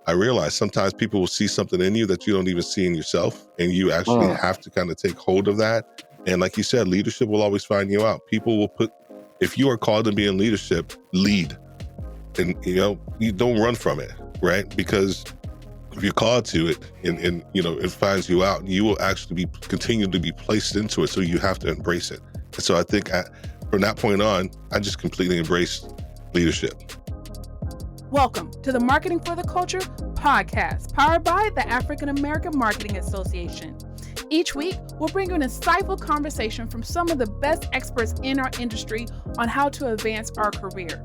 I realized sometimes people will see something in you that you don't even see in yourself, and you actually have to kind of take hold of that. And like you said, leadership will always find you out. People will if you are called to be in leadership, lead. And, you don't run from it, right? Because if you're called to it and it finds you out, you will actually continue to be placed into it. So you have to embrace it. And so I think from that point on, I just completely embraced leadership. Welcome to the Marketing for the Culture podcast, powered by the African American Marketing Association. Each week, we'll bring you an insightful conversation from some of the best experts in our industry on how to advance our career.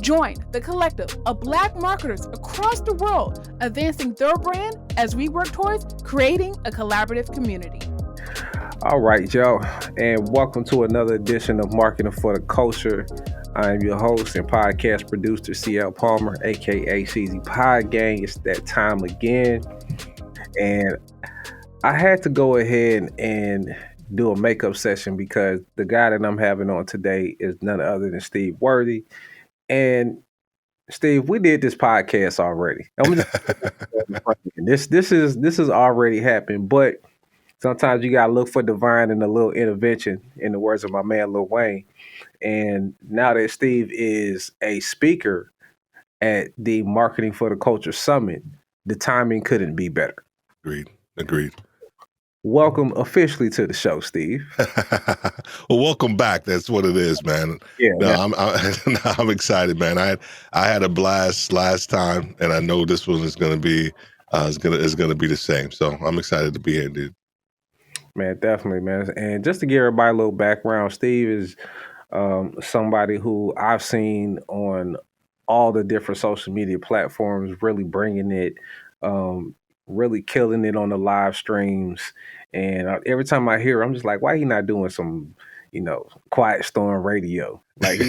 Join the collective of Black marketers across the world, advancing their brand as we work towards creating a collaborative community. All right, y'all, and welcome to another edition of Marketing for the Culture. I am your host and podcast producer, CL Palmer, aka CZ Pod Gang. It's that time again, and I had to go ahead and do a makeup session because the guy that I'm having on today is none other than Steve Worthy. And Steve, we did this podcast already. This is already happened, but sometimes you gotta look for divine and a little intervention, in the words of my man Lil Wayne. And now that Steve is a speaker at the Marketing for the Culture Summit, the timing couldn't be better. Agreed. Welcome officially to the show, Steve. Well, welcome back. That's what it is, man. Yeah, I'm excited, man. I had a blast last time, and I know this one is going to be is going to be the same. So I'm excited to be here, dude. Man, definitely, man. And just to give everybody a little background, Steve is somebody who I've seen on all the different social media platforms, really bringing it, really killing it on the live streams. And every time I hear, I'm just like, why he not doing some, Quiet Storm radio? Like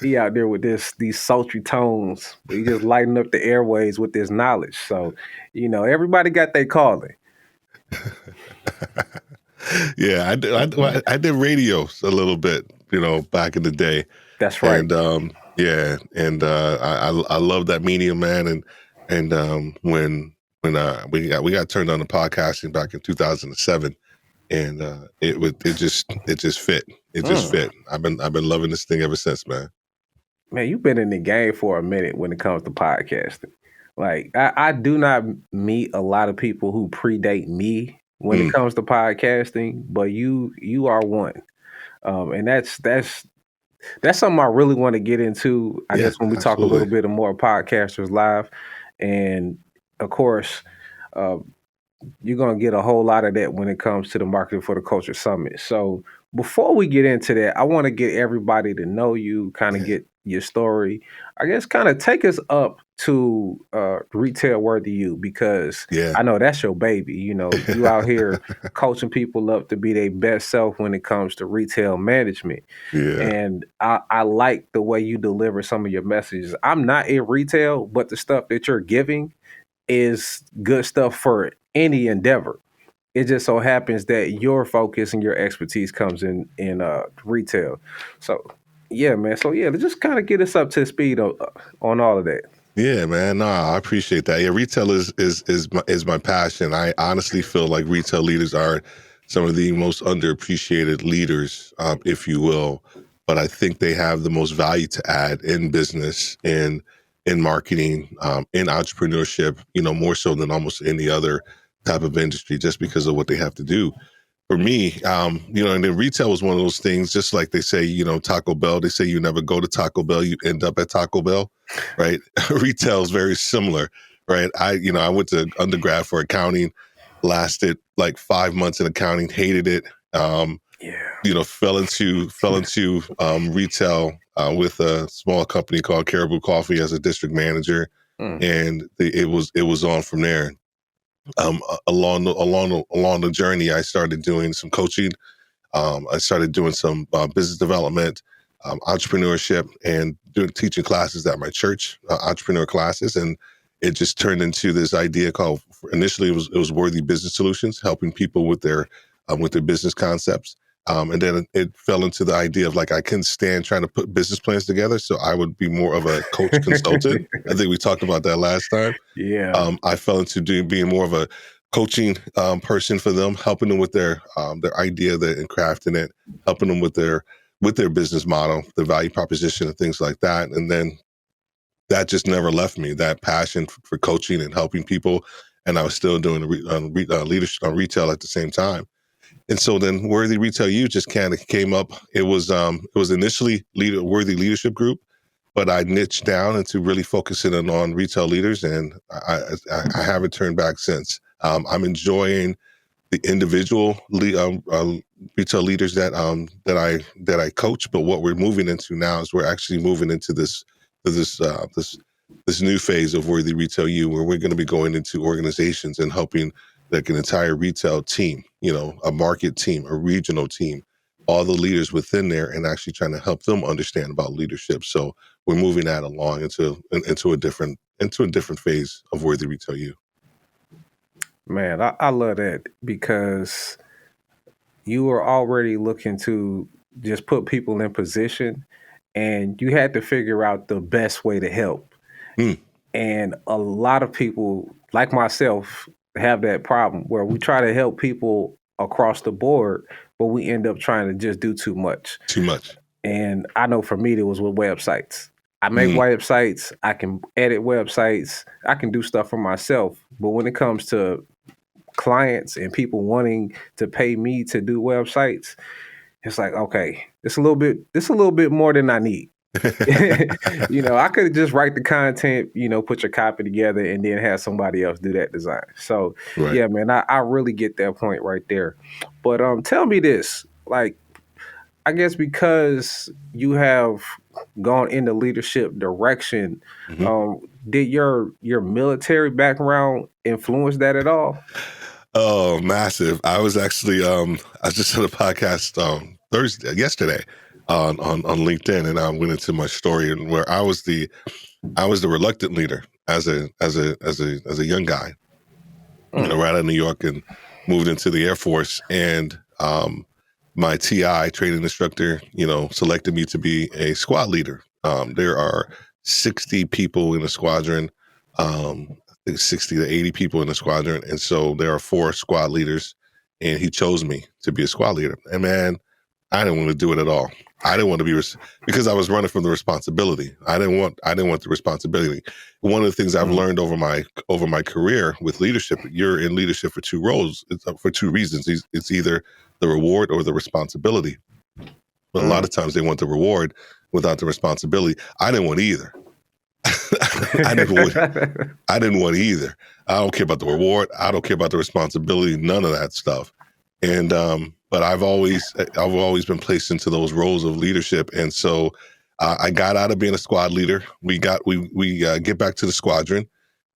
he out there with these sultry tones. He just lighting up the airways with this knowledge. So, everybody got their calling. Yeah, I did radio a little bit, back in the day. That's right. And I love that medium, man. And when we got turned on to podcasting back in 2007, and it just fit. It just fit. I've been loving this thing ever since, man. Man, you've been in the game for a minute when it comes to podcasting. Like I do not meet a lot of people who predate me when it comes to podcasting, but you are one. And that's something I really want to get into. I guess when we talk a little bit more Podcasters Live, and of course, you're gonna get a whole lot of that when it comes to the Marketing for the Culture Summit. So before we get into that, I want to get everybody to know you, kind of get your story. I guess kind of take us up to Retail Worthy You, because I know that's your baby. You out here coaching people up to be their best self when it comes to retail management. Yeah. And I like the way you deliver some of your messages. I'm not in retail, but the stuff that you're giving is good stuff for any endeavor. It just so happens that your focus and your expertise comes in retail. So yeah, man. So yeah, just kind of get us up to speed on all of that. Yeah, man. No, I appreciate that. Yeah, retail is my passion. I honestly feel like retail leaders are some of the most underappreciated leaders, if you will. But I think they have the most value to add in business, in marketing, in entrepreneurship. More so than almost any other type of industry, just because of what they have to do. For me, and then retail was one of those things, just like they say, Taco Bell, they say you never go to Taco Bell, you end up at Taco Bell, right? Retail is very similar, right? I went to undergrad for accounting, lasted like 5 months in accounting, hated it. Fell into retail with a small company called Caribou Coffee as a district manager. And it was on from there. Along the journey, I started doing some coaching. I started doing some business development, entrepreneurship, and teaching classes at my church, entrepreneur classes. And it just turned into this idea called, initially it was Worthy Business Solutions, helping people with their business concepts. And then it fell into the idea of like, I couldn't stand trying to put business plans together. So I would be more of a coach consultant. I think we talked about that last time. Yeah. I fell into being more of a coaching person for them, helping them with their idea and crafting it, helping them with their business model, the value proposition and things like that. And then that just never left me, that passion for coaching and helping people. And I was still doing leadership on retail at the same time. And so then Worthy Retail U just kind of came up. It was initially Worthy Leadership Group, but I niched down into really focusing on retail leaders, and I haven't turned back since. I'm enjoying the individual retail leaders that I coach, but what we're moving into now is we're actually moving into this new phase of Worthy Retail U, where we're going to be going into organizations and helping like an entire retail team, a market team, a regional team, all the leaders within there, and actually trying to help them understand about leadership. So we're moving that along into a different phase of Worthy Retail U. Man, I love that, because you were already looking to just put people in position, and you had to figure out the best way to help. And a lot of people, like myself, have that problem where we try to help people across the board, but we end up trying to just do too much. And I know for me, it was with websites. I make websites, I can edit websites, I can do stuff for myself. But when it comes to clients and people wanting to pay me to do websites, it's like, okay, it's a little bit more than I need. I could just write the content, put your copy together and then have somebody else do that design. So yeah, man, I really get that point right there. But tell me this, like, I guess because you have gone in the leadership direction, did your military background influence that at all? Oh, massive. I was actually I just did a podcast yesterday on LinkedIn, and I went into my story and where I was the reluctant leader as a young guy, right out of New York, and moved into the Air Force. And my TI training instructor, selected me to be a squad leader. There are 60 people in a squadron. I think 60 to 80 people in the squadron. And so there are 4 squad leaders, and he chose me to be a squad leader. And man, I didn't want to do it at all. I didn't want to be because I was running from the responsibility. I didn't want the responsibility. One of the things I've learned over my career with leadership, you're in leadership for 2 roles. It's for 2 reasons. It's either the reward or the responsibility. But a lot of times they want the reward without the responsibility. I didn't want either. I didn't want either. I don't care about the reward. I don't care about the responsibility. None of that stuff. And but I've always been placed into those roles of leadership. And so I got out of being a squad leader. We get back to the squadron.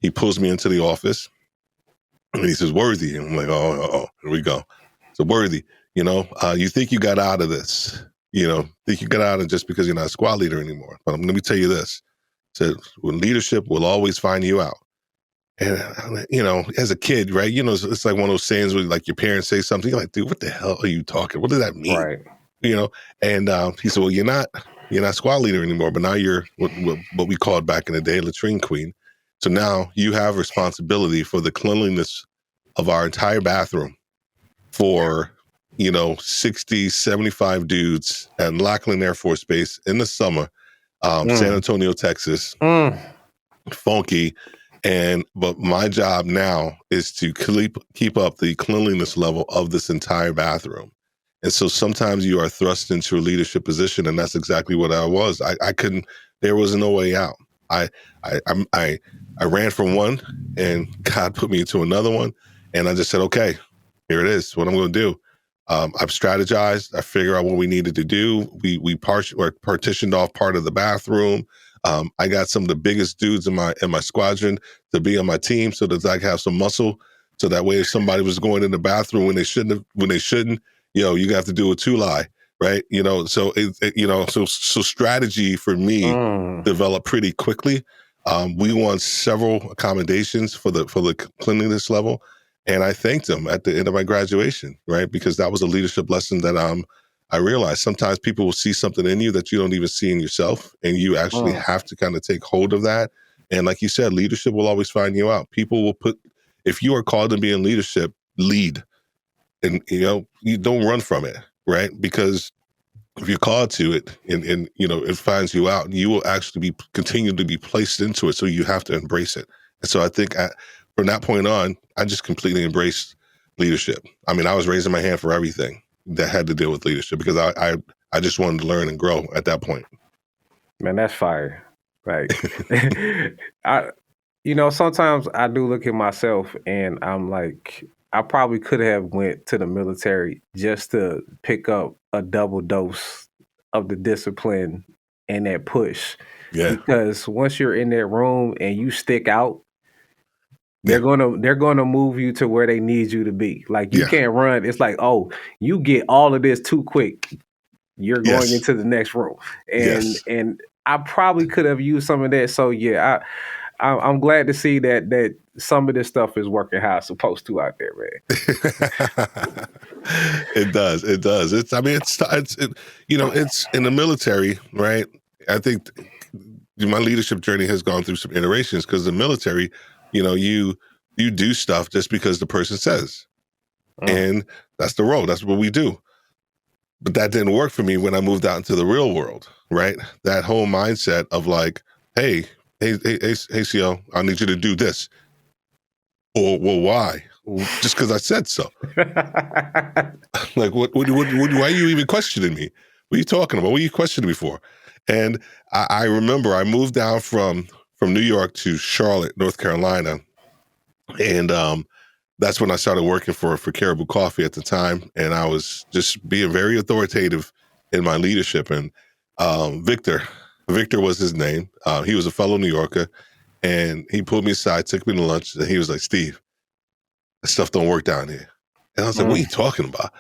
He pulls me into the office, and he says, "Worthy," and I'm like, "Oh, here we go." So Worthy, you think you got out of this? Think you got out of it just because you're not a squad leader anymore? But let me tell you this. So when leadership will always find you out. And, as a kid, right, it's like one of those sayings where like your parents say something, you're like, dude, what the hell are you talking? What does that mean? Right. And he said, well, you're not squad leader anymore, but now you're what we called back in the day, latrine queen. So now you have responsibility for the cleanliness of our entire bathroom for, 60, 75 dudes at Lackland Air Force Base in the summer, San Antonio, Texas, funky. But my job now is to keep up the cleanliness level of this entire bathroom. And so sometimes you are thrust into a leadership position, and that's exactly what I was. I couldn't. There was no way out. I ran from one, and God put me into another one, and I just said, okay, here it is. What I'm going to do. I've strategized. I figured out what we needed to do. We partitioned off part of the bathroom. I got some of the biggest dudes in my squadron to be on my team, so that I can have some muscle. So that way, if somebody was going in the bathroom when they shouldn't, you have to do a 2-lie, right? So strategy for me developed pretty quickly. We won several accommodations for the cleanliness level. And I thanked them at the end of my graduation, right? Because that was a leadership lesson that I realized sometimes people will see something in you that you don't even see in yourself, and you actually have to kind of take hold of that. And like you said, leadership will always find you out. People will if you are called to be in leadership, lead. And, you don't run from it, right? Because if you're called to it and it finds you out, you will actually continue to be placed into it. So you have to embrace it. And so I think from that point on, I just completely embraced leadership. I mean, I was raising my hand for everything that had to deal with leadership because I just wanted to learn and grow at that point. Man, that's fire. Like, sometimes I do look at myself and I'm like, I probably could have went to the military just to pick up a double dose of the discipline and that push. Yeah. Because once you're in that room and you stick out, they're gonna move you to where they need you to be. Like you can't run. It's like, oh, you get all of this too quick. You're going into the next room. And I probably could have used some of that. So yeah, I'm glad to see that some of this stuff is working how it's supposed to out there, man. It does. It's in the military, right? I think my leadership journey has gone through some iterations because the military, you do stuff just because the person says, and that's the role. That's what we do. But that didn't work for me when I moved out into the real world, right? That whole mindset of like, hey, CO, I need you to do this. Or, well, why? Just because I said so. Like, why are you even questioning me? What are you talking about? What are you questioning me for? And I remember I moved down from New York to Charlotte, North Carolina. And that's when I started working for Caribou Coffee at the time. And I was just being very authoritative in my leadership. And Victor was his name. He was a fellow New Yorker. And he pulled me aside, took me to lunch, and he was like, Steve, that stuff don't work down here. And I was like, what are you talking about?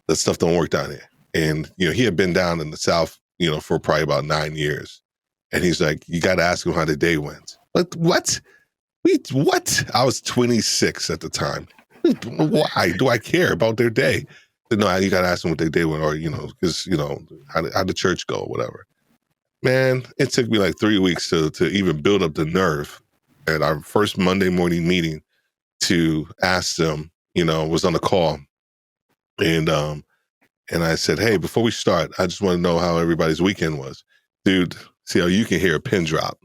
That stuff don't work down here. And, he had been down in the South, for probably about 9 years. And he's like, you got to ask him how the day went. Like, what? What? I was 26 at the time. Why do I care about their day? No, you got to ask them what their day went, or, because, how the church go or whatever. Man, it took me like 3 weeks to even build up the nerve at our first Monday morning meeting to ask them, was on a call. And I said, hey, before we start, I just want to know how everybody's weekend was. Dude, see how you can hear a pin drop.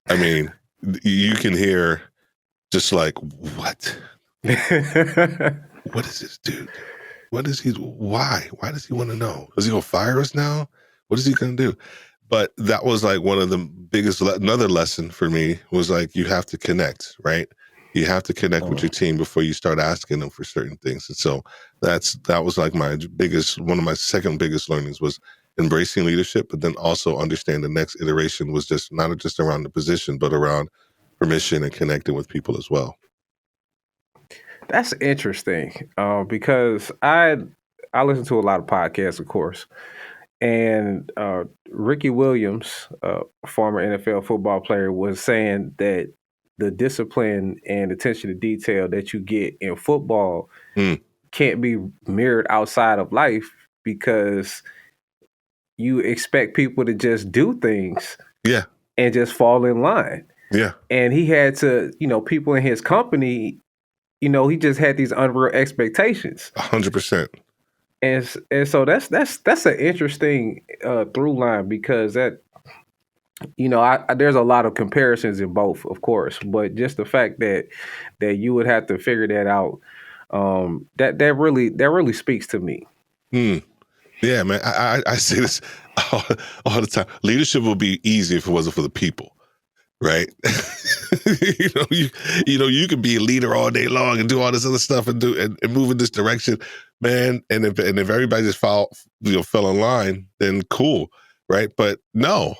I mean, you can hear just like, what? What is this dude? Why? Why does he want to know? Is he going to fire us now? What is he going to do? But that was like one of the biggest, another lesson for me was like, you have to connect, right? You have to connect with your team before you start asking them for certain things. And so that was like one of my second biggest learnings was embracing leadership, but then also understand the next iteration was just not just around the position, but around permission and connecting with people as well. That's interesting because I listen to a lot of podcasts, of course. And Ricky Williams, former NFL football player, was saying that the discipline and attention to detail that you get in football can't be mirrored outside of life because you expect people to just do things and just fall in line. Yeah. And he had to, people in his company, he just had these unreal expectations. 100%. And so that's an interesting through line because that, there's a lot of comparisons in both, of course, but just the fact that you would have to figure that out, that really speaks to me. Yeah, man, I say this all the time. Leadership would be easy if it wasn't for the people. Right. You could be a leader all day long and do all this other stuff and move in this direction, man. And if everybody just fell in line, then cool. Right. But no,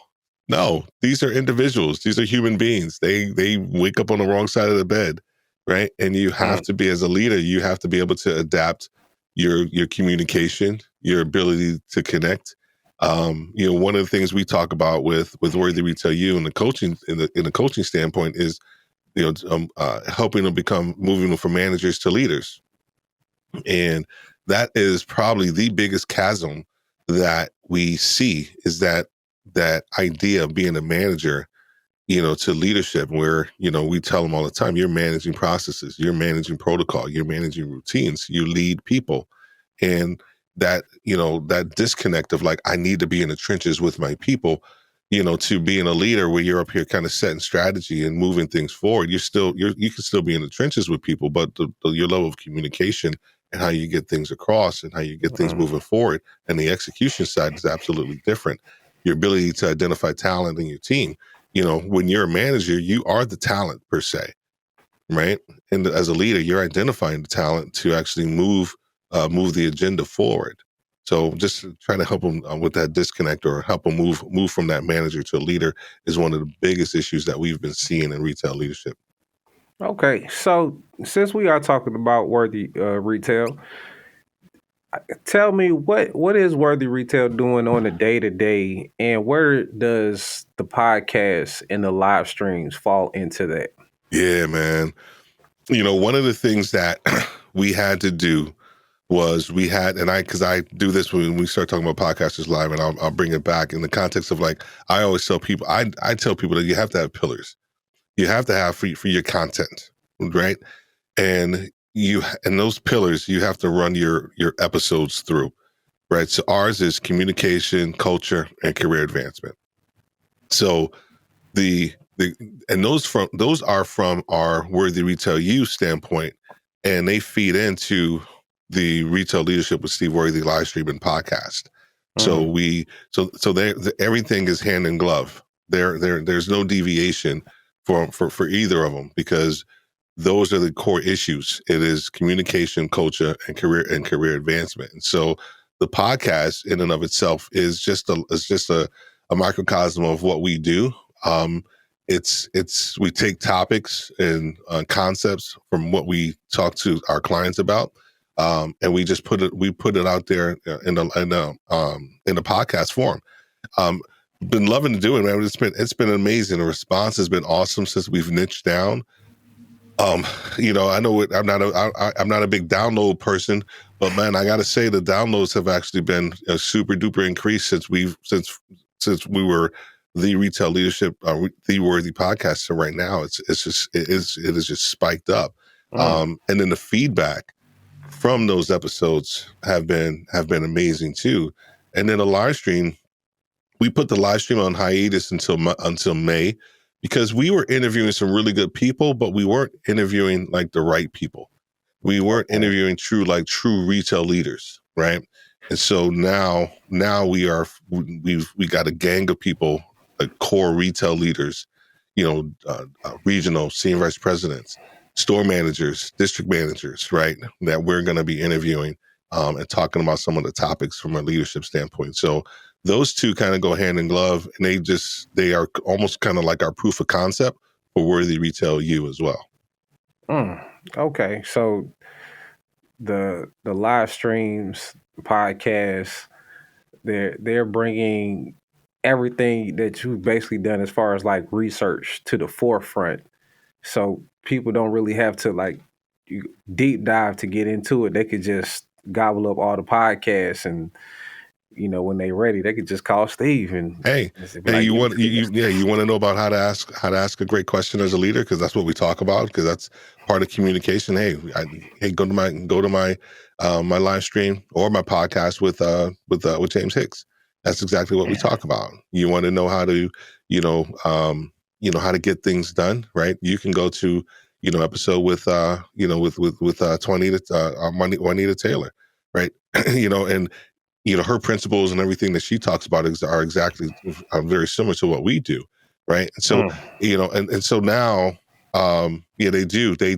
these are individuals. These are human beings. They wake up on the wrong side of the bed. Right. And you have to be, as a leader, you have to be able to adapt your communication, your ability to connect. One of the things we talk about with Worthy Retail U and the coaching in the coaching standpoint is, helping them moving them from managers to leaders. And that is probably the biggest chasm that we see, is that idea of being a manager, to leadership, where, we tell them all the time, you're managing processes, you're managing protocol, you're managing routines, you lead people. And that, that disconnect of like, I need to be in the trenches with my people, to being a leader where you're up here kind of setting strategy and moving things forward. You can still be in the trenches with people, but your level of communication and how you get things across and how you get things moving forward, and the execution side is absolutely different. Your ability to identify talent in your team. When you're a manager, you are the talent per se, right? And as a leader, you're identifying the talent to actually move the agenda forward. So just trying to help them with that disconnect, or help them move from that manager to a leader, is one of the biggest issues that we've been seeing in retail leadership. Okay, so since we are talking about Worthy Retail, tell me what is Worthy Retail doing on a day-to-day, and where does the podcast and the live streams fall into that? Yeah, man. One of the things that we had to do was because I do this when we start talking about podcasters live, and I'll bring it back in the context of like, I always tell people, I tell people that you have to have pillars. You have to have for your content, right? And those pillars, you have to run your episodes through, right? So ours is communication, culture, and career advancement. So those are from our Worthy Retail U standpoint, and they feed into the Retail Leadership with Steve Worthy live stream and podcast. So everything is hand in glove. There's no deviation for either of them, because those are the core issues. It is communication, culture, and career advancement. And so the podcast in and of itself is just a microcosm of what we do. We take topics and concepts from what we talk to our clients about, and we just put it out there in the podcast form. Been loving to do it, man. It's been amazing. The response has been awesome since we've niched down. I know I'm not a big download person, but man, I got to say the downloads have actually been a super duper increase since we were the Retail Leadership, the Worthy podcast. So right now, it is just spiked up, and then the feedback from those episodes have been amazing too. And then the live stream, we put the live stream on hiatus until May, because we were interviewing some really good people, but we weren't interviewing like the right people. We weren't interviewing true retail leaders, right? And so now we got a gang of people, like core retail leaders, regional senior vice presidents, store managers, district managers, right? That we're going to be interviewing and talking about some of the topics from a leadership standpoint. So those two kind of go hand in glove, and they are almost kind of like our proof of concept for Worthy Retail U as well. Okay, so the live streams, podcasts, they're bringing everything that you've basically done as far as like research to the forefront, so people don't really have to deep dive to get into it. They could just gobble up all the podcasts, and when they're ready, they could just call Steve and you want to know about how to ask a great question as a leader, because that's what we talk about, because that's part of communication. Go to my my live stream or my podcast with James Hicks. That's exactly what we talk about. You want to know how to how to get things done, right? You can go to episode with Juanita Taylor, right? And her principles and everything that she talks about are exactly very similar to what we do, right? And so and so now they do. They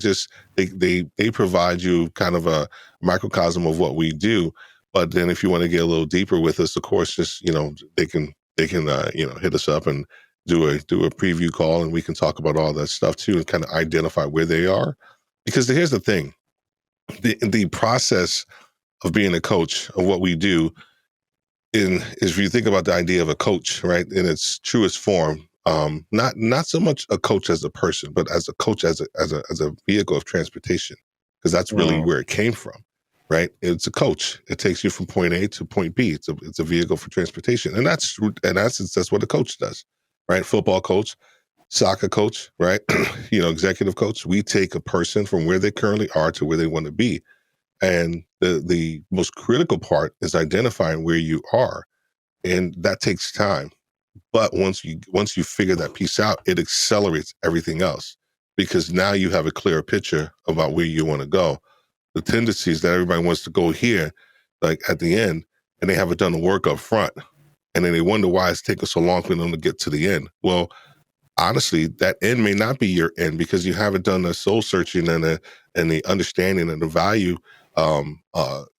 provide you kind of a microcosm of what we do. But then if you want to get a little deeper with us, of course, just they can hit us up and do a preview call, and we can talk about all that stuff too, and kind of identify where they are. Because here's the thing, the process of being a coach, of what we do, is if you think about the idea of a coach, right, in its truest form, not so much a coach as a person, but as a coach as a vehicle of transportation, because that's really where it came from. right? It's a coach. It takes you from point A to point B. It's a vehicle for transportation, and that's in essence that's what a coach does, right? Football coach, soccer coach, right? Executive coach. We take a person from where they currently are to where they want to be, and the most critical part is identifying where you are, and that takes time. But once you figure that piece out, it accelerates everything else because now you have a clearer picture about where you want to go. The tendency is that everybody wants to go here, like at the end, and they haven't done the work up front. And then they wonder why it's taking so long for them to get to the end. Well, honestly, that end may not be your end because you haven't done the soul searching and the understanding and the value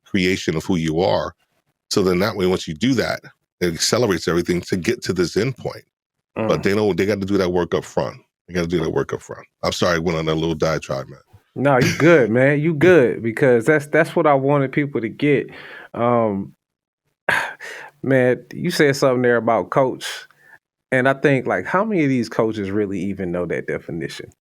creation of who you are. So then that way, once you do that, it accelerates everything to get to this end point. But they got to do that work up front. They got to do that work up front. I'm sorry I went on that little diatribe, man. No, you good, man. You good, because that's what I wanted people to get. Man, you said something there about coach, and I think, like, how many of these coaches really even know that definition?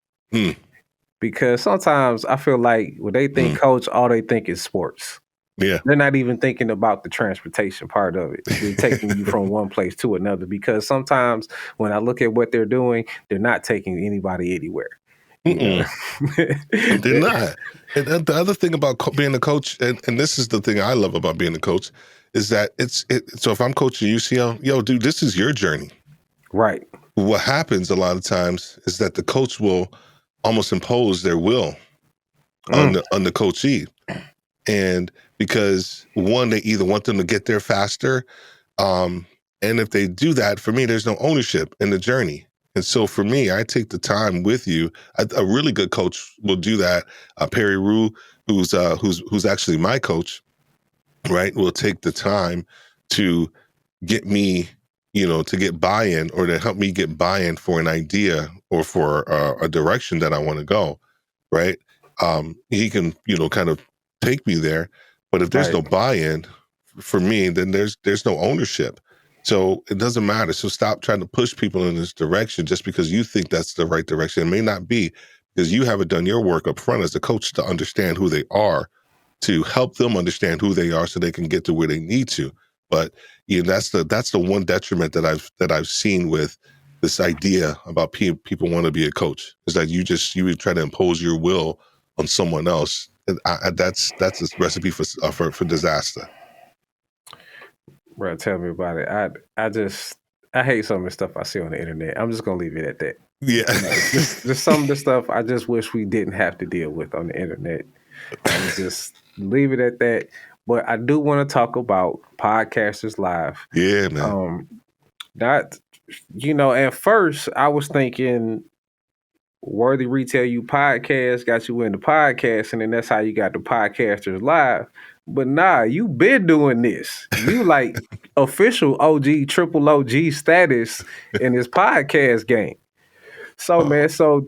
Because sometimes I feel like when they think coach, all they think is sports. Yeah. They're not even thinking about the transportation part of it. They're taking you from one place to another, because sometimes when I look at what they're doing, they're not taking anybody anywhere. They're not. And the other thing about being a coach, and this is the thing I love about being a coach, is that so if I'm coaching UCL, yo, dude, this is your journey. Right. What happens a lot of times is that the coach will almost impose their will on the coachee. And because one, they either want them to get there faster, and if they do that, for me, there's no ownership in the journey. And so for me, I take the time with you. A really good coach will do that. Perry Rue, who's actually my coach, right, will take the time to get me, to get buy-in, or to help me get buy-in for an idea or for a direction that I want to go, right? He can, kind of take me there. But if there's no buy-in for me, then there's no ownership. So it doesn't matter. So stop trying to push people in this direction just because you think that's the right direction. It may not be, because you haven't done your work up front as a coach to understand who they are, to help them understand who they are so they can get to where they need to. But that's the one detriment that I've seen with this idea about people want to be a coach, is that you would try to impose your will on someone else. And that's a recipe for disaster. Bro, tell me about it. I hate some of the stuff I see on the internet. I'm just gonna leave it at that. Yeah. Just some of the stuff I just wish we didn't have to deal with on the internet. And just leave it at that. But I do want to talk about Podcasters Live. Yeah, man. At first I was thinking Worthy Retail You podcast got you into podcasting, and that's how you got the Podcasters Live. But nah, you been doing this. You like official OG, triple OG status in this podcast game. So, man, so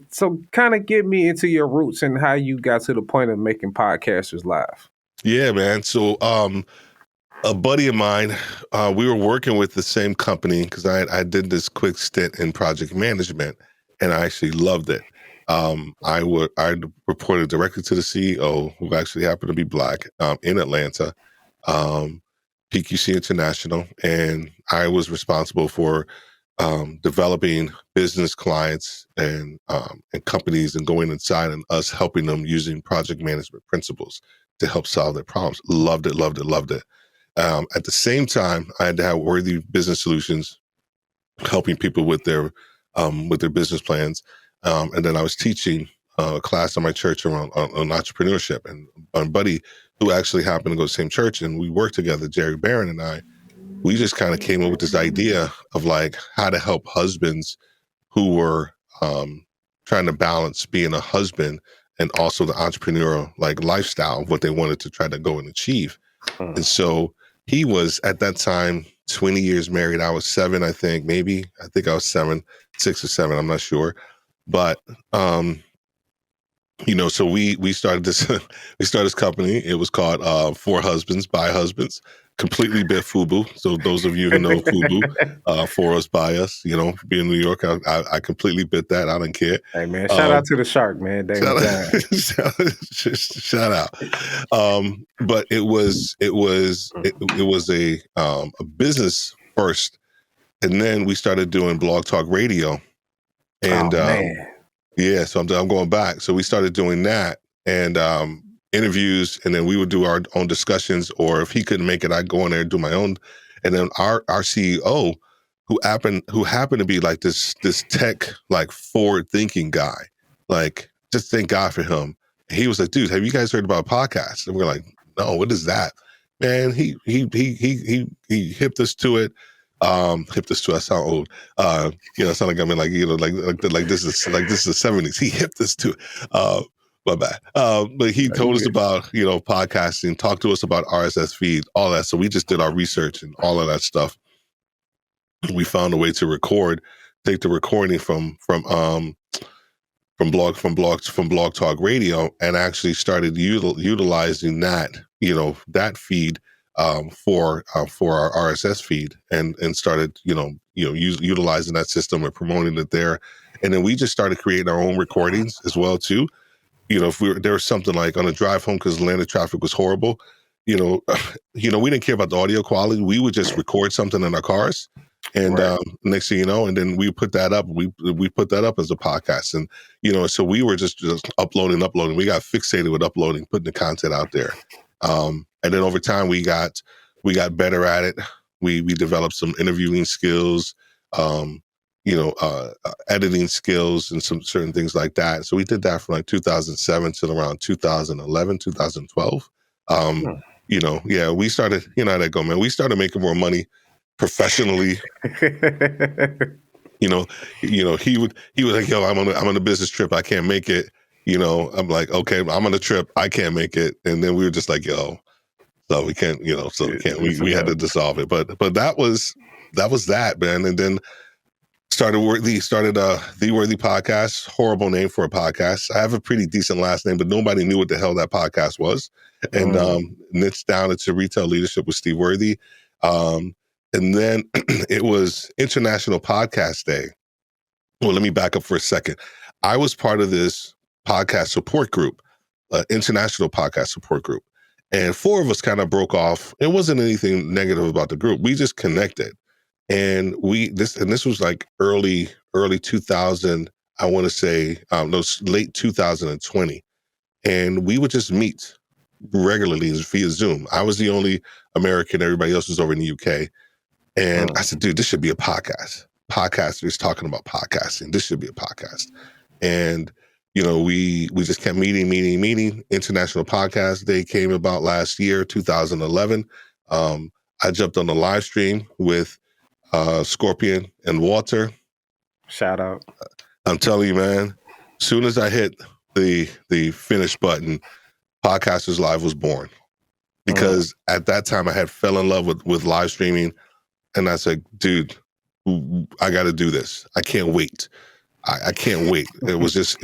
kind of get me into your roots and how you got to the point of making Podcasters Live. Yeah, man. So, a buddy of mine, we were working with the same company because I did this quick stint in project management, and I actually loved it. I reported directly to the CEO, who actually happened to be Black, in Atlanta, PQC International, and I was responsible for developing business clients and companies, and going inside and us helping them using project management principles to help solve their problems. Loved it. At the same time, I had to have Worthy Business Solutions helping people with their business plans. And then I was teaching a class in my church on entrepreneurship. And my buddy, who actually happened to go to the same church, and we worked together, Jerry Barron and I, we just kind of came up with this idea of like how to help husbands who were trying to balance being a husband and also the entrepreneurial like lifestyle of what they wanted to try to go and achieve. And so he was at that time 20 years married. I was 7, I think, maybe. I think I was 6 or 7. I'm not sure. But, so we started this, this company. It was called For Husbands by Husbands, completely bit FUBU. So those of you who know FUBU, for us, by us, you know, being in New York, I completely bit that. I don't care. Hey man, shout out to the shark, man. Shout out. Shout out. But it was a business first, and then we started doing Blog Talk Radio, and man. yeah, so I'm going back. So we started doing that and interviews, and then we would do our own discussions. Or if he couldn't make it, I'd go in there and do my own. And then our CEO, who happened to be like this tech, like forward thinking guy, like just thank God for him. And he was like, "Dude, have you guys heard about podcasts?" And we're like, "No, what is that?" Man, he hipped us to it. Hipped us to, I sound old. You know, sound like I mean, like, you know, like this is the 70s. He hipped us to it. My bad. But he told us about, you know, podcasting, talked to us about RSS feed, all that. So we just did our research and all of that stuff. We found a way to take the recording from Blog Talk Radio, and actually started utilizing that, you know, that feed for our RSS feed, and started utilizing that system and promoting it there. And then we just started creating our own recordings as well too. You know, if there was something like on a drive home because Atlanta traffic was horrible, we didn't care about the audio quality. We would just record something in our cars, and next thing you know, and then we put that up. We put that up as a podcast, and so we were just uploading. We got fixated with uploading, putting the content out there, and then over time we got better at it. We developed some interviewing skills, editing skills, and some certain things like that. So we did that from like 2007 till around 2011, 2012. We started, how that go, man. We started making more money professionally. He was like, "Yo, I'm on a business trip. I can't make it." I'm like, "Okay, I'm on a trip. I can't make it." And then we were just like, "Yo, so we can't, we can't." We had to dissolve it. But that was that, man. And then started The Worthy Podcast. Horrible name for a podcast. I have a pretty decent last name, but nobody knew what the hell that podcast was. And niched down into Retail Leadership with Steve Worthy. And then it was International Podcast Day. Well, let me back up for a second. I was part of this podcast support group, International Podcast Support Group. And 4 of us kind of broke off. It wasn't anything negative about the group. We just connected. And this was like early 2000, I want to say, late 2020. And we would just meet regularly via Zoom. I was the only American. Everybody else was over in the UK. And I said, "Dude, this should be a podcast. Podcasters talking about podcasting. This should be a podcast." And, we just kept meeting. International Podcast Day came about last year, 2011. I jumped on the live stream with Scorpion and Walter. Shout out. I'm telling you, man, as soon as I hit the finish button, Podcasters Live was born. Because at that time I had fell in love with live streaming. And I said, "Dude, I got to do this. I can't wait. I can't wait." It was just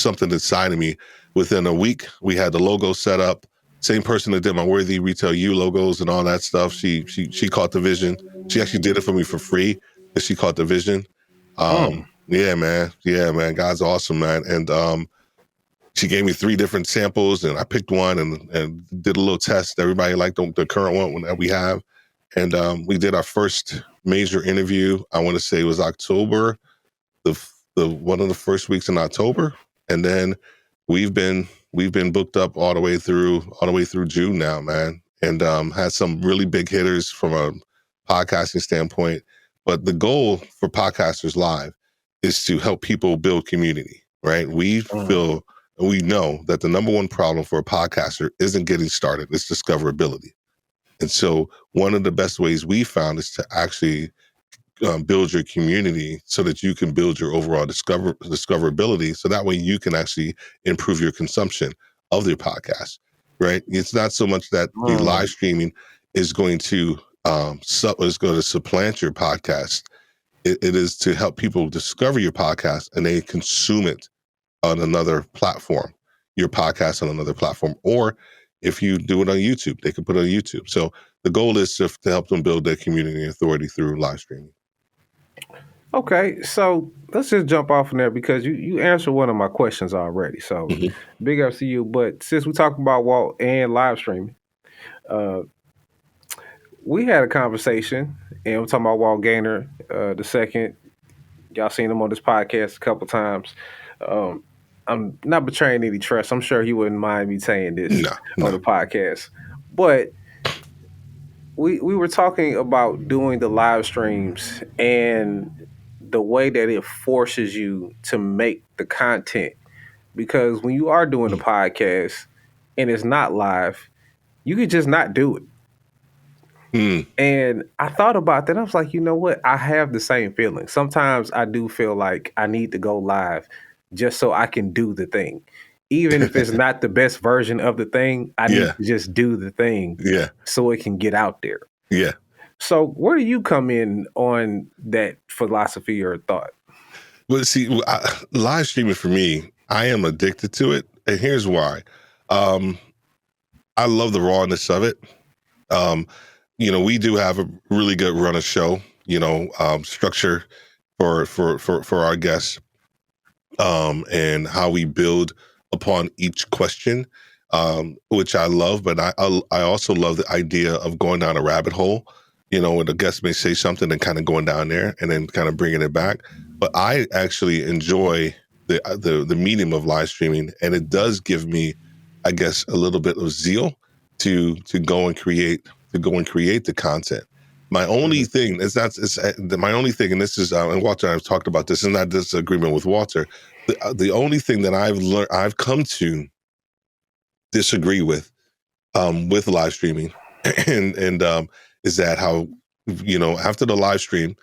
something inside of me. Within a week, we had the logo set up. Same person that did my Worthy Retail U logos and all that stuff. She caught the vision. She actually did it for me for free because she caught the vision. Yeah, man. God's awesome, man. And she gave me 3 different samples, and I picked one and did a little test. Everybody liked the current one that we have. And we did our first major interview. I want to say it was October, the one of the first weeks in October, and then we've been booked up all the way through June now, man. And had some really big hitters from a podcasting standpoint. But the goal for Podcasters Live is to help people build community, right? We know that the number one problem for a podcaster isn't getting started; it's discoverability. And so one of the best ways we found is to actually build your community so that you can build your overall discoverability. So that way you can actually improve your consumption of your podcast, right? It's not so much that the live streaming is going to supplant your podcast. It is to help people discover your podcast and they consume it on another platform, your podcast on another platform, or If you do it on YouTube, they can put it on YouTube. So the goal is to help them build their community authority through live streaming. Okay, so let's just jump off from there because you answered one of my questions already. So big ups to you. But since we talk about Walt and live streaming, we had a conversation, and we're talking about Walt Gaynor the second. Y'all seen him on this podcast a couple times. I'm not betraying any trust. I'm sure he wouldn't mind me saying this on the podcast. But we were talking about doing the live streams and the way that it forces you to make the content. Because when you are doing the podcast and it's not live, you could just not do it. And I thought about that. I was like, you know what? I have the same feeling. Sometimes I do feel like I need to go live just so I can do the thing. Even if it's not the best version of the thing, I need to just do the thing so it can get out there. Yeah. So where do you come in on that philosophy or thought? Well, see, live streaming for me, I am addicted to it. And here's why. I love the rawness of it. We do have a really good run of show, structure for our guests, and how we build upon each question, which I love. But I also love the idea of going down a rabbit hole, where the guest may say something and kind of going down there and then kind of bringing it back. But I actually enjoy the medium of live streaming, and it does give me, I guess, a little bit of zeal to go and create the content. My only thing is my only thing, and this is, and Walter and I have talked about this, and not disagreement with Walter. The only thing that I've come to disagree with live streaming, and is that how, after the live stream,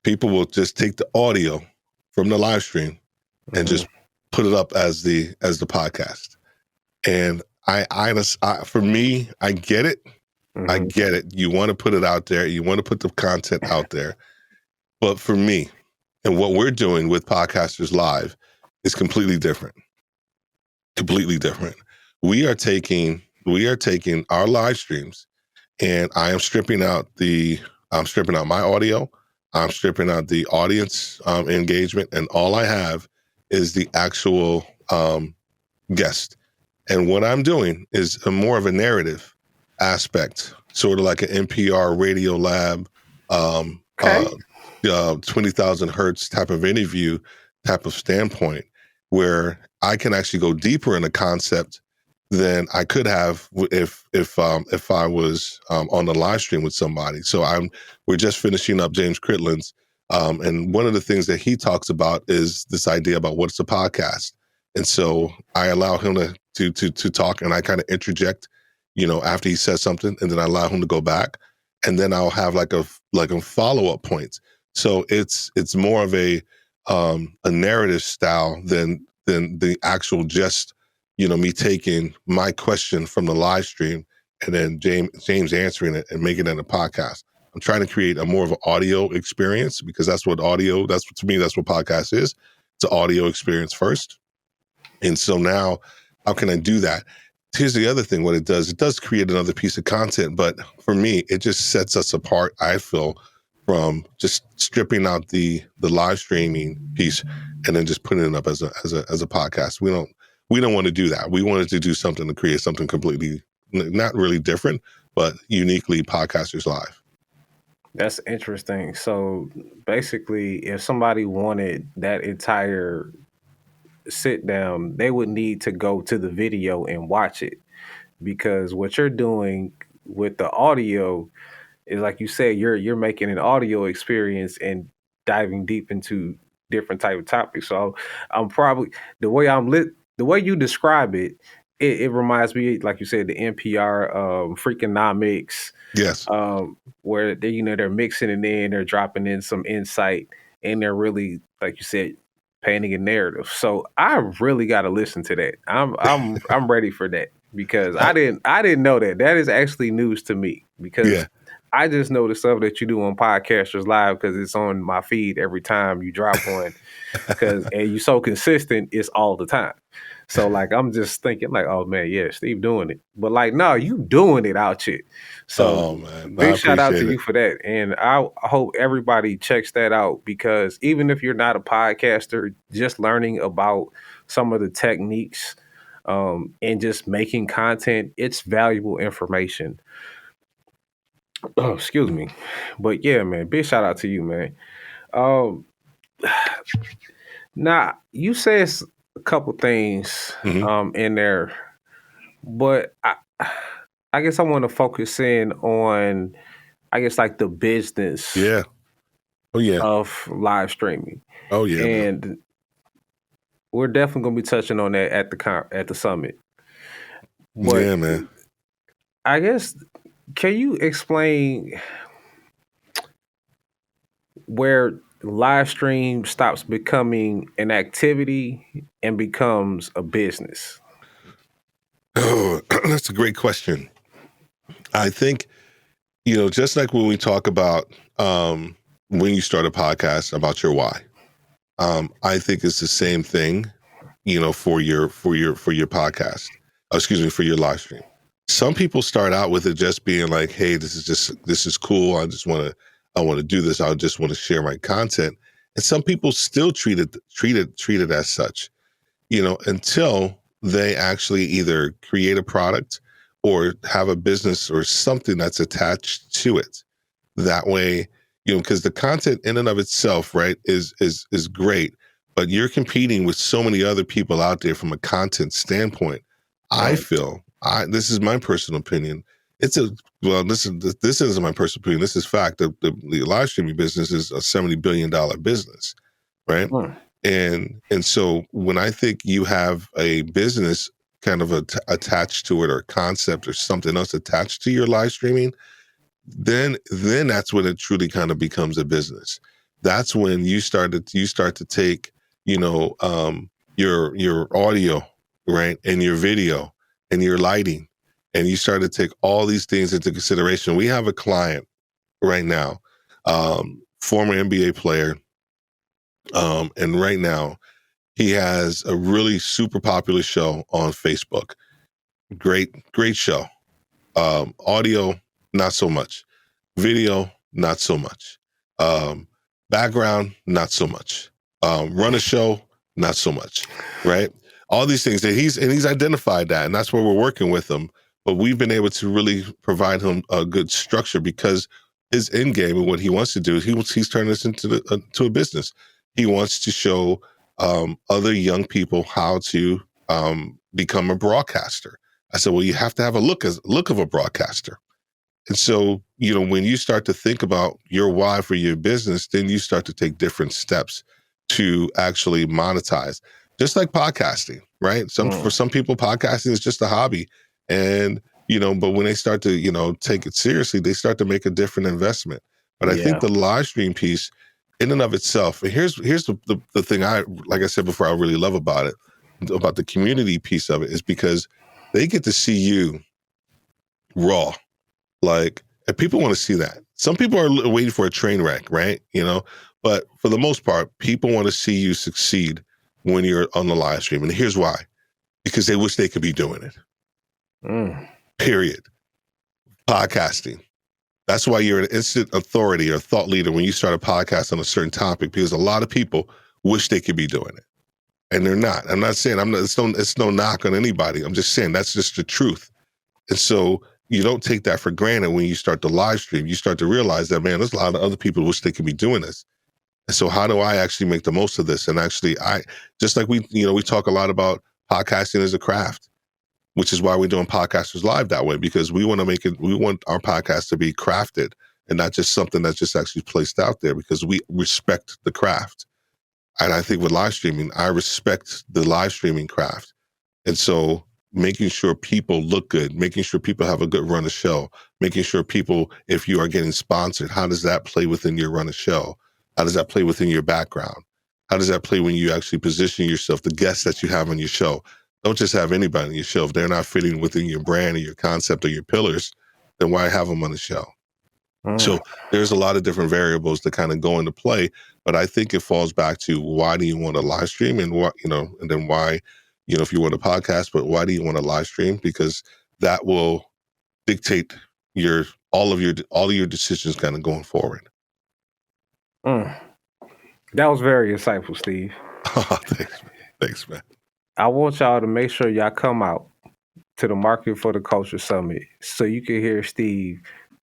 people will just take the audio from the live stream and just put it up as the podcast. And for me, I get it. I get it. You want to put it out there. You want to put the content out there. But for me, and what we're doing with Podcasters Live is completely different. Completely different. We are taking our live streams, and I am stripping out my audio. I'm stripping out the audience engagement, and all I have is the actual guest. And what I'm doing is more of a narrative aspect, sort of like an NPR Radio Lab, 20,000 hertz type of interview, type of standpoint, where I can actually go deeper in a concept than I could have if I was on the live stream with somebody. So we're just finishing up James Critland's, and one of the things that he talks about is this idea about what's a podcast. And so I allow him to talk, and I kind of interject, after he says something, and then I allow him to go back, and then I'll have like a follow-up point. So it's more of a narrative style than the actual just, me taking my question from the live stream and then James answering it and making it a podcast. I'm trying to create a more of an audio experience, because to me, that's what podcast is. It's an audio experience first. And so now, how can I do that? Here's the other thing. What it does create another piece of content. But for me, it just sets us apart, I feel, from just stripping out the live streaming piece and then just putting it up as a podcast. We don't want to do that. We wanted to do something to create something completely, not really different, but uniquely Podcasters Live. That's interesting. So basically, if somebody wanted that entire sit down, they would need to go to the video and watch it, because what you're doing with the audio is, like you said, you're making an audio experience and diving deep into different type of topics. So I'm probably, the way you describe it, it reminds me, like you said, the NPR Freakonomics. Yes. Where they're mixing it in, they're dropping in some insight, and they're really, like you said, painting a narrative. So I really got to listen to that. I'm ready for that, because I didn't know that. That is actually news to me, because I just know the stuff that you do on Podcasters Live because it's on my feed every time you drop one. And you're so consistent, it's all the time. So like I'm just thinking like, oh man, yeah, Steve doing it. But like, no, you doing it out here. So Oh man, I big shout out to appreciate it. you for that. And I hope everybody checks that out, because even if you're not a podcaster, just learning about some of the techniques and just making content, it's valuable information. Oh, excuse me. But yeah, man, big shout out to you, man. Um Now, you said a couple things Hmm. in there, but I guess I want to focus in on, I guess, like the business Yeah. Oh yeah. of live streaming, Oh yeah, man. and we're definitely going to be touching on that at the summit. But Yeah, man. I guess, can you explain where live stream stops becoming an activity and becomes a business? Oh, that's a great question. I think, just like when we talk about when you start a podcast about your why, I think it's the same thing, for your podcast. Excuse me, for your live stream. Some people start out with it just being like, "Hey, this is cool. I want to do this. I just want to share my content." And some people still treat it as such, until they actually either create a product or have a business or something that's attached to it. That way, because the content in and of itself, right, is great, but you're competing with so many other people out there from a content standpoint. I Right. feel, this is my personal opinion. This isn't my personal opinion. This is fact. The live streaming business is a $70 billion business, right? Hmm. And so when I think you have a business kind of attached to it, or concept or something else attached to your live streaming, then that's when it truly kind of becomes a business. That's when you start to take, your audio, right, and your video and your lighting, and you start to take all these things into consideration. We have a client right now, former NBA player, and right now he has a really super popular show on Facebook. Great show. Audio, not so much. Video, not so much. Um, Background, not so much. Run a show, not so much. Right? All these things that he's identified that, and that's where we're working with him. But we've been able to really provide him a good structure, because his end game and what he wants to do is he's turning this to a business. He wants to show other young people how to become a broadcaster. I said, well, you have to have a look of a broadcaster. And so, when you start to think about your why for your business, then you start to take different steps to actually monetize. Just like podcasting, right? For some people, podcasting is just a hobby. And, but when they start to, take it seriously, they start to make a different investment. But I think Yeah. the live stream piece in and of itself, and here's the thing like I said before, I really love about it, about the community piece of it, is because they get to see you raw. Like, and people want to see that. Some people are waiting for a train wreck, right? But for the most part, people want to see you succeed when you're on the live stream. And here's why: because they wish they could be doing it. Mm. Period. Podcasting. That's why you're an instant authority or thought leader when you start a podcast on a certain topic, because a lot of people wish they could be doing it, and they're not. I'm not saying it's no knock on anybody. I'm just saying that's just the truth. And so you don't take that for granted when you start the live stream. You start to realize that, man, there's a lot of other people who wish they could be doing this. And so how do I actually make the most of this? And actually, just like we talk a lot about podcasting as a craft, which is why we're doing Podcasters Live that way, because we want our podcast to be crafted and not just something that's just actually placed out there, because we respect the craft. And I think with live streaming, I respect the live streaming craft. And so making sure people look good, making sure people have a good run of show, making sure people, if you are getting sponsored, how does that play within your run of show? How does that play within your background? How does that play when you actually position yourself, the guests that you have on your show? Don't just have anybody on your show. If they're not fitting within your brand or your concept or your pillars, then why have them on the show? So there's a lot of different variables that kind of go into play, but I think it falls back to, why do you want to live stream, and what, and then why if you want a podcast, but why do you want a live stream? Because that will dictate all of your decisions kind of going forward. That was very insightful, Steve. Thanks, man. I want y'all to make sure y'all come out to the Marketing for the Culture Summit so you can hear Steve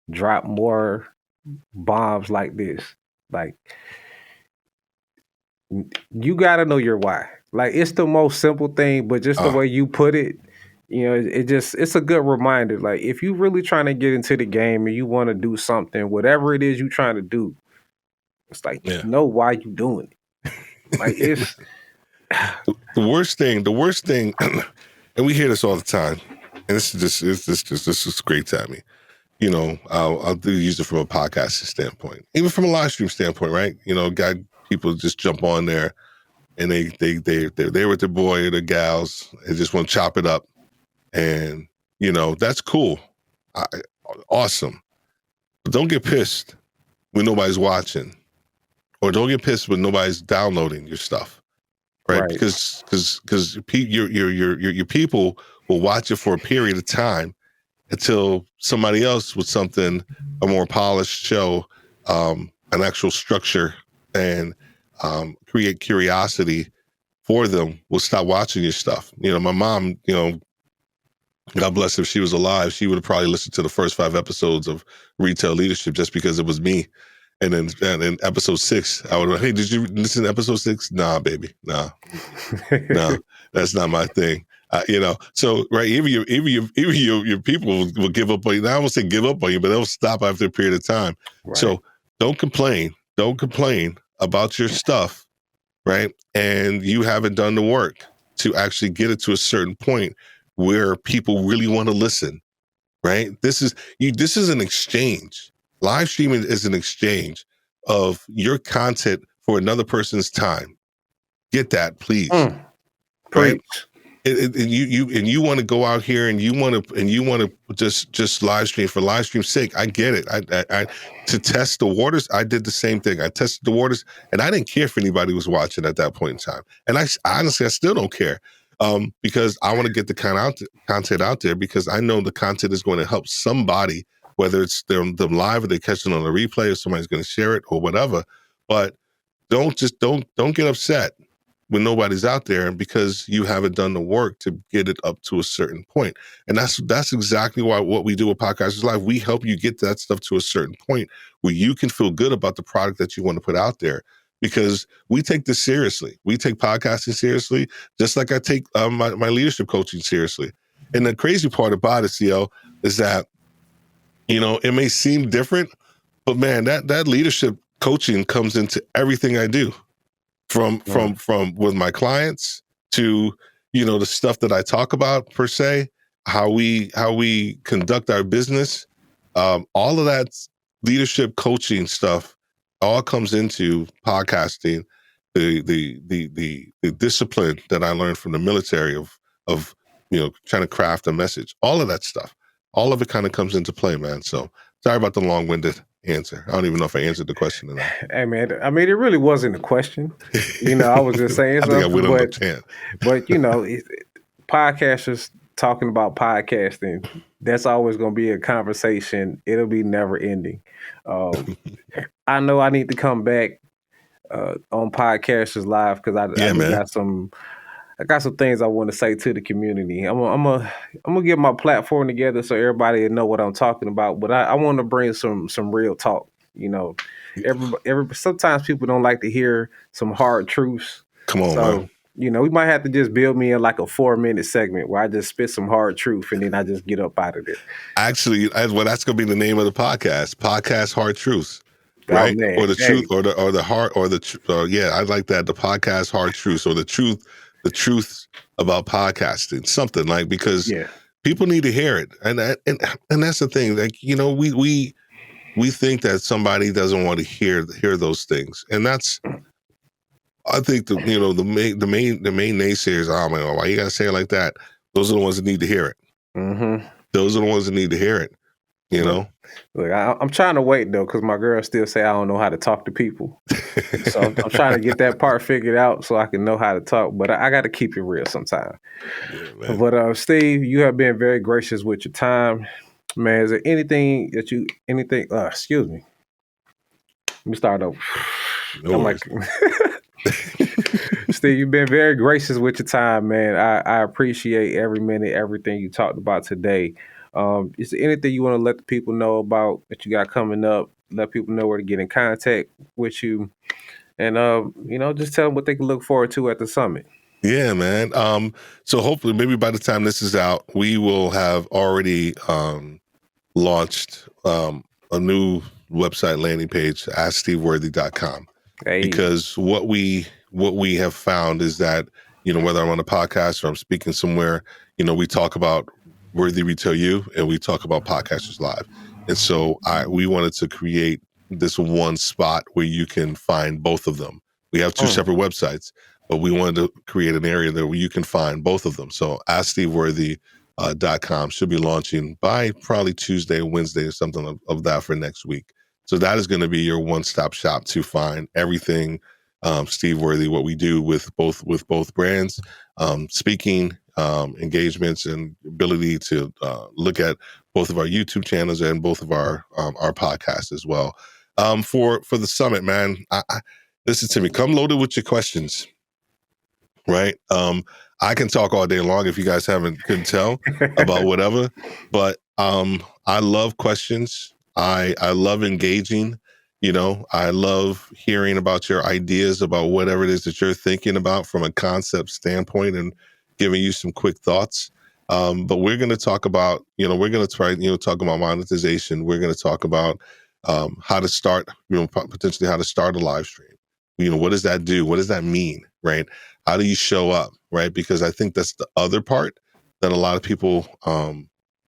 drop more bombs like this. Like, you got to know your why. Like, it's the most simple thing, but just the way you put it, it's a good reminder. Like, if you really trying to get into the game and you want to do something, whatever it is you trying to do, it's like, you know why you doing it. Like, it's the worst thing, and we hear this all the time, and this is great timing. I'll use it from a podcasting standpoint, even from a live stream standpoint, right? People just jump on there and they're there with their boy or their gals and just want to chop it up. And, that's cool. Awesome. But don't get pissed when nobody's watching, or don't get pissed when nobody's downloading your stuff. Right. Because your people will watch it for a period of time until somebody else with something, a more polished show, an actual structure, and create curiosity for them, will stop watching your stuff. My mom, God bless her, if she was alive, she would have probably listened to the first 5 episodes of Retail Leadership just because it was me. And then in episode 6, I would have, hey, did you listen to episode 6? Nah, baby, nah, that's not my thing. So right, even your people will give up on you. Now, I won't say give up on you, but they'll stop after a period of time. Right. So don't complain about your stuff, right? And you haven't done the work to actually get it to a certain point where people really want to listen, right? This is an exchange. Live streaming is an exchange of your content for another person's time. Get that, please. Right? And you want to go out here and you want to just live stream for live stream's sake. I get it. I to test the waters, I did the same thing. I tested the waters, and I didn't care if anybody was watching at that point in time. And I honestly still don't care, because I want to get the content out there, because I know the content is going to help somebody, whether it's them live or they catch it on a replay, or somebody's going to share it or whatever. But don't get upset when nobody's out there because you haven't done the work to get it up to a certain point. And that's exactly what we do with Podcasters Live. We help you get that stuff to a certain point where you can feel good about the product that you want to put out there, because we take this seriously. We take podcasting seriously, just like I take my leadership coaching seriously. And the crazy part about it, CL, is that, it may seem different, but man, that leadership coaching comes into everything I do. From with my clients to, the stuff that I talk about per se, how we conduct our business, all of that leadership coaching stuff all comes into podcasting. The discipline that I learned from the military of trying to craft a message, all of that stuff, all of it kind of comes into play, man. So sorry about the long-winded answer. I don't even know if I answered the question or not. Hey, man, I mean, it really wasn't a question. I was just saying something. I think I went on but podcasters talking about podcasting, that's always going to be a conversation. It'll be never ending. I know I need to come back on Podcasters Live, because I got some things I want to say to the community. I'm gonna get my platform together so everybody will know what I'm talking about. But I want to bring some real talk. Sometimes people don't like to hear some hard truths. Come on, man. We might have to just build me in like a 4-minute segment where I just spit some hard truth and then I just get up out of there. Actually, that's gonna be the name of the podcast Hard Truths. Right? Oh, or the truth, or the heart, or I like that. The podcast Hard Truths, or the truth about podcasting, something like, because people need to hear it, and that's the thing. Like, we think that somebody doesn't want to hear those things, and that's, I think the main naysayers. Oh man, why you gotta say it like that? Those are the ones that need to hear it. Mm-hmm. Those are the ones that need to hear it. you know? Look, I'm trying to wait though, because my girl still say I don't know how to talk to people. So I'm trying to get that part figured out so I can know how to talk. But I got to keep it real sometimes. Yeah, but Steve, you have been very gracious with your time, man. Is there anything that excuse me. Let me start over. No I'm Steve, you've been very gracious with your time, man. I appreciate every minute, everything you talked about today. Is there anything you want to let the people know about that you got coming up? Let people know where to get in contact with you, and just tell them what they can look forward to at the summit. Yeah, man. So hopefully, maybe by the time this is out, we will have already launched a new website landing page, asksteveworthy.com. Hey. Because what we have found is that, whether I'm on a podcast or I'm speaking somewhere, we talk about Worthy Retail U and we talk about Podcasters Live. And so we wanted to create this one spot where you can find both of them. We have two separate websites, but we wanted to create an area there where you can find both of them. So asksteveworthy.com should be launching by probably Tuesday or Wednesday or something of that for next week. So that is going to be your one-stop shop to find everything Steve Worthy, what we do with both brands, speaking, engagements, and ability to look at both of our YouTube channels and both of our podcasts as well. For the summit, man, listen to me. Come loaded with your questions, right? I can talk all day long if you guys couldn't tell about whatever, but I love questions. I love engaging, I love hearing about your ideas about whatever it is that you're thinking about from a concept standpoint and giving you some quick thoughts. But we're going to talk about, we're going to try, talk about monetization. We're going to talk about how to start, potentially how to start a live stream. What does that do? What does that mean, right? How do you show up, right? Because I think that's the other part that a lot of people,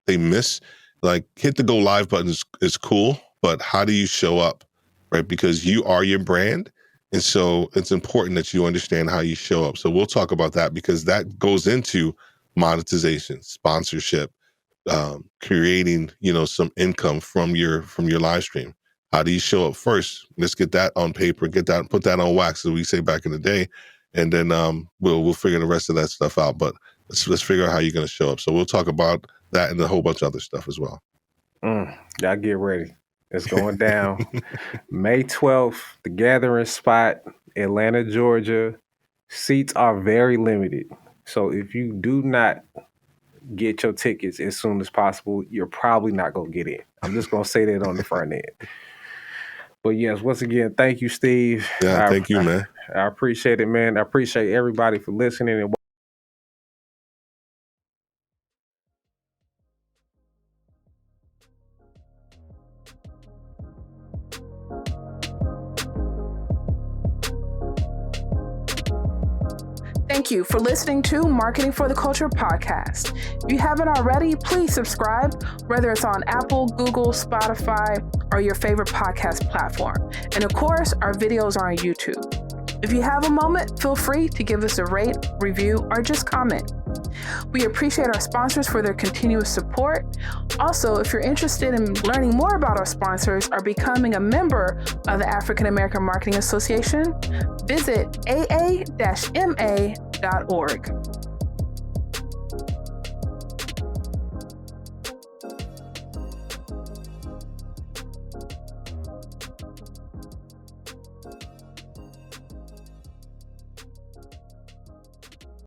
they miss. Like, hit the go live button is cool, but how do you show up, right? Because you are your brand. And so it's important that you understand how you show up. So we'll talk about that because that goes into monetization, sponsorship, creating, some income from your live stream. How do you show up first? Let's get that on paper, put that on wax, as we say back in the day. And then we'll figure the rest of that stuff out. But let's figure out how you're going to show up. So we'll talk about that and a whole bunch of other stuff as well. Y'all get ready. It's going down. May 12th, the gathering spot, Atlanta, Georgia. Seats are very limited. So if you do not get your tickets as soon as possible, you're probably not going to get in. I'm just going to say that on the front end. But yes, once again, thank you, Steve. Yeah, thank you, man. I appreciate it, man. I appreciate everybody for listening and Thank you for listening to Marketing for the Culture podcast. If you haven't already, please subscribe, whether it's on Apple, Google, Spotify, or your favorite podcast platform. And of course, our videos are on YouTube. If you have a moment, feel free to give us a rate, review, or just comment. We appreciate our sponsors for their continuous support. Also, if you're interested in learning more about our sponsors or becoming a member of the African American Marketing Association, visit aa-ma.org.